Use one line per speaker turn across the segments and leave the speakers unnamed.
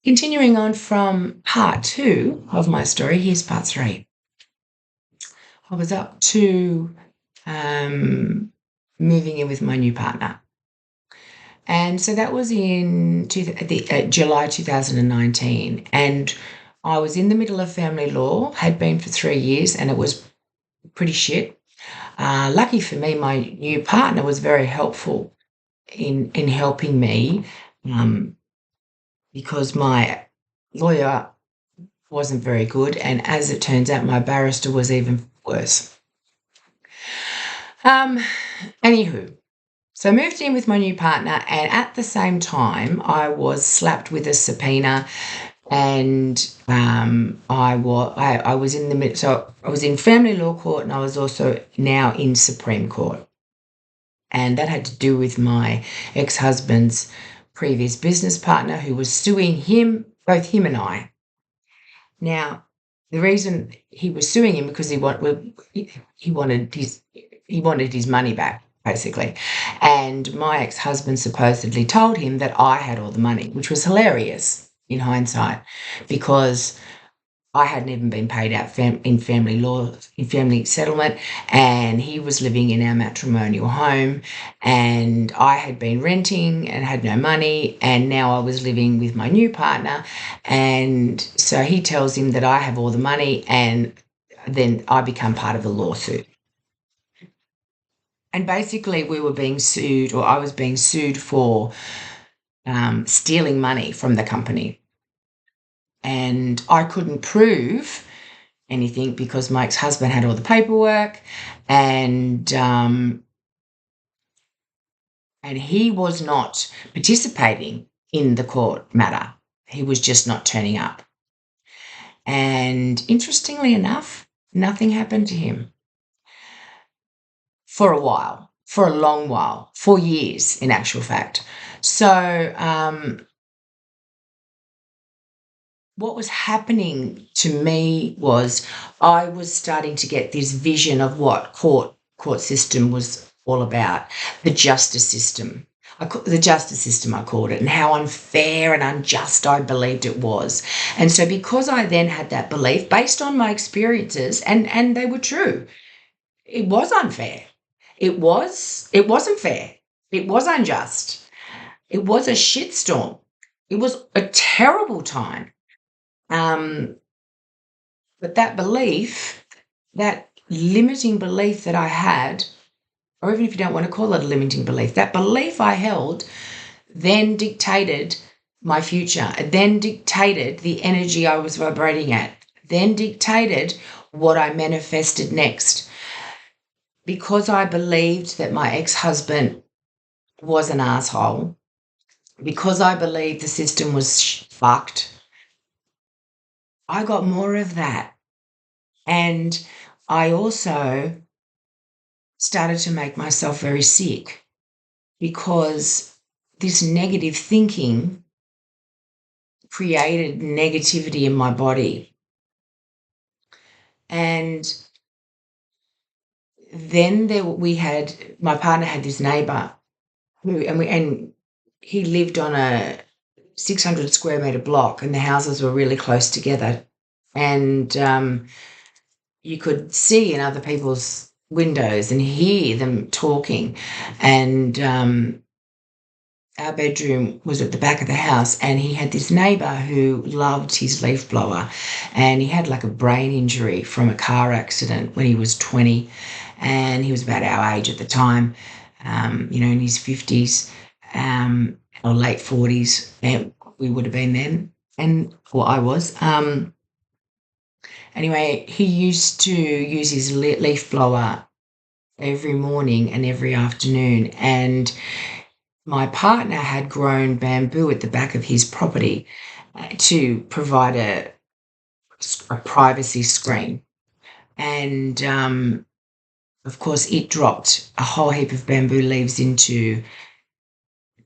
continuing on from part 2 of my story, here's part 3. I was up to moving in with my new partner. And so that was in July 2019. And I was in the middle of family law, had been for 3 years, and it was pretty shit. Lucky for me, my new partner was very helpful in helping me because my lawyer wasn't very good, and as it turns out, my barrister was even worse. Anywho, so I moved in with my new partner, and at the same time, I was slapped with a subpoena, and I was in the middle. So I was in family law court, and I was also now in Supreme Court, and that had to do with my ex-husband's previous business partner, who was suing him, both him and I. Now, the reason he was suing him because he wanted his money back, basically. And my ex-husband supposedly told him that I had all the money, which was hilarious in hindsight, because I hadn't even been paid out in family law, in family settlement, and he was living in our matrimonial home, and I had been renting and had no money, and now I was living with my new partner, and so he tells him that I have all the money, and then I become part of the lawsuit. And basically we were being sued, or I was being sued for stealing money from the company. And I couldn't prove anything because my ex-husband had all the paperwork, and he was not participating in the court matter. He was just not turning up. And interestingly enough, nothing happened to him for a while, for a long while, 4 years in actual fact. So what was happening to me was I was starting to get this vision of what court system was all about, the justice system. I called it, and how unfair and unjust I believed it was. And so because I then had that belief based on my experiences, and they were true, it was unfair. It wasn't fair. It was unjust. It was a shitstorm. It was a terrible time. But that belief, that limiting belief that I had, or even if you don't want to call it a limiting belief, that belief I held then dictated my future. It then dictated the energy I was vibrating at, then dictated what I manifested next. Because I believed that my ex-husband was an asshole, because I believed the system was fucked, I got more of that. And I also started to make myself very sick because this negative thinking created negativity in my body. And then my partner had this neighbour and he lived on a 600 square metre block, and the houses were really close together. And you could see in other people's windows and hear them talking. And our bedroom was at the back of the house, and he had this neighbour who loved his leaf blower, and he had like a brain injury from a car accident when he was 20, and he was about our age at the time, in his 50s or late 40s, and we would have been then, or I was. Anyway, he used to use his leaf blower every morning and every afternoon, and my partner had grown bamboo at the back of his property to provide a privacy screen. And, of course, it dropped a whole heap of bamboo leaves into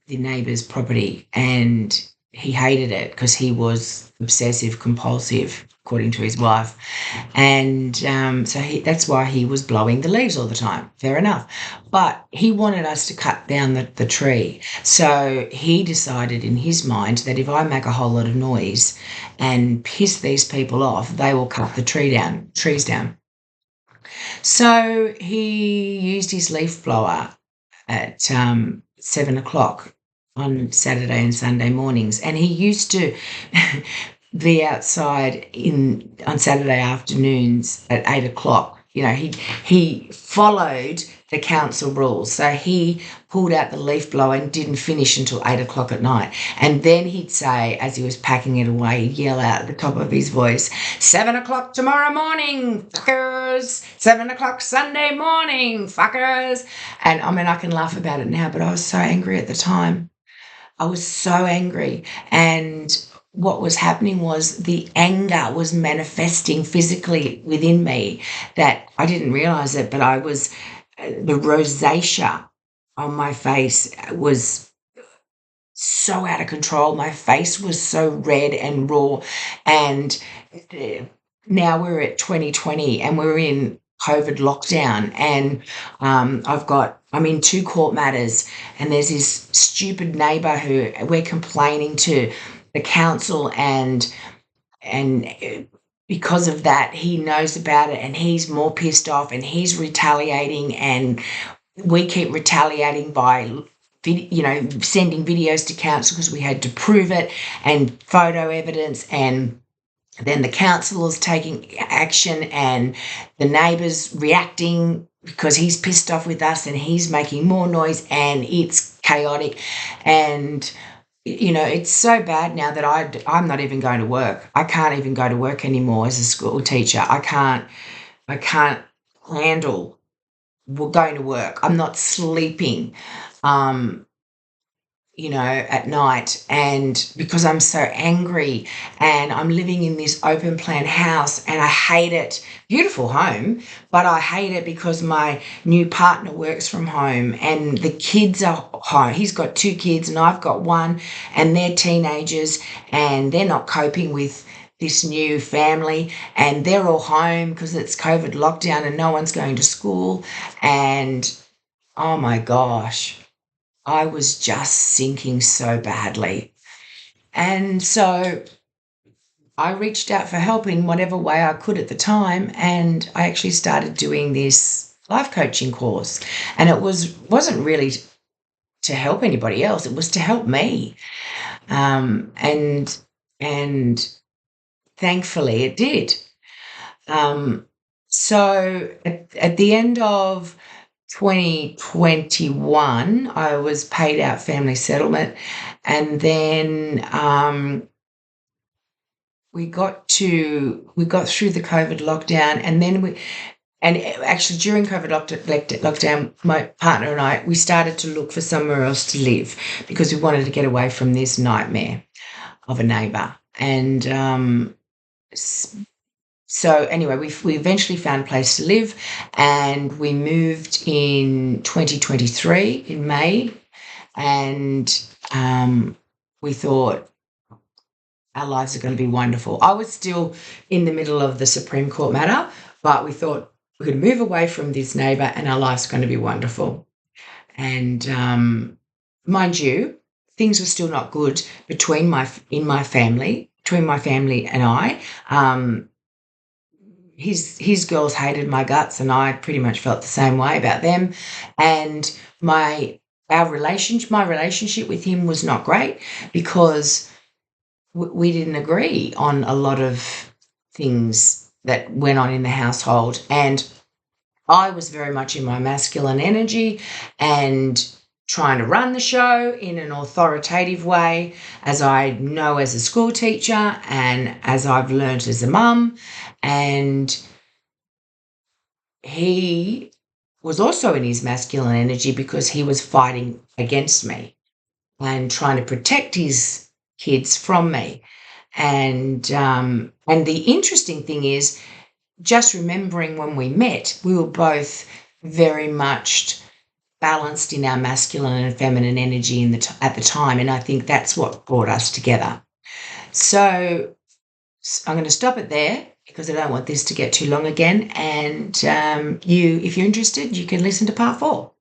the neighbour's property, and he hated it because he was obsessive compulsive, according to his wife. And so that's why he was blowing the leaves all the time. Fair enough. But he wanted us to cut down the tree. So he decided in his mind that if I make a whole lot of noise and piss these people off, they will cut the trees down. So he used his leaf blower at 7 o'clock on Saturday and Sunday mornings, and he used to be outside on Saturday afternoons at 8 o'clock. He followed the council rules. So he pulled out the leaf blower and didn't finish until 8 o'clock at night. And then he'd say, as he was packing it away, he'd yell out at the top of his voice, 7 o'clock tomorrow morning, fuckers. 7 o'clock Sunday morning, fuckers. And I mean, I can laugh about it now, but I was so angry at the time. I was so angry. And what was happening was the anger was manifesting physically within me, that I didn't realize it, but the rosacea on my face was so out of control. My face was so red and raw. And now we're at 2020 and we're in COVID lockdown, and I'm in 2 court matters, and there's this stupid neighbour who we're complaining to the council, and because of that, he knows about it and he's more pissed off and he's retaliating, and we keep retaliating by sending videos to council because we had to prove it, and photo evidence, and then the council is taking action and the neighbours reacting because he's pissed off with us and he's making more noise, and it's chaotic. And it's so bad now that I'm not even going to work. I can't even go to work anymore as a school teacher. I can't handle going to work. I'm not sleeping, at night, and because I'm so angry, and I'm living in this open plan house and I hate it. Beautiful home, but I hate it because my new partner works from home and the kids are home. He's got 2 kids and I've got 1, and they're teenagers and they're not coping with this new family, and they're all home because it's COVID lockdown and no one's going to school. And oh my gosh, I was just sinking so badly. And so I reached out for help in whatever way I could at the time, and I actually started doing this life coaching course. And it wasn't really to help anybody else, it was to help me. And thankfully it did. So at the end of 2021, I was paid out family settlement, and then we got through the COVID lockdown, and then actually during COVID lockdown, my partner and I, we started to look for somewhere else to live because we wanted to get away from this nightmare of a neighbour. And so anyway, we eventually found a place to live, and we moved in 2023 in May, and we thought our lives are going to be wonderful. I was still in the middle of the Supreme Court matter, but we thought we could move away from this neighbour and our life's going to be wonderful. And mind you, things were still not good between my family and I. His girls hated my guts, and I pretty much felt the same way about them. And my relationship with him was not great because we didn't agree on a lot of things that went on in the household. And I was very much in my masculine energy and trying to run the show in an authoritative way, as I know as a school teacher and as I've learnt as a mum. And he was also in his masculine energy because he was fighting against me and trying to protect his kids from me. And the interesting thing is, just remembering when we met, we were both very much balanced in our masculine and feminine energy at the time, and I think that's what brought us together. So I'm going to stop it there because I don't want this to get too long again. And if you're interested, you can listen to part 4.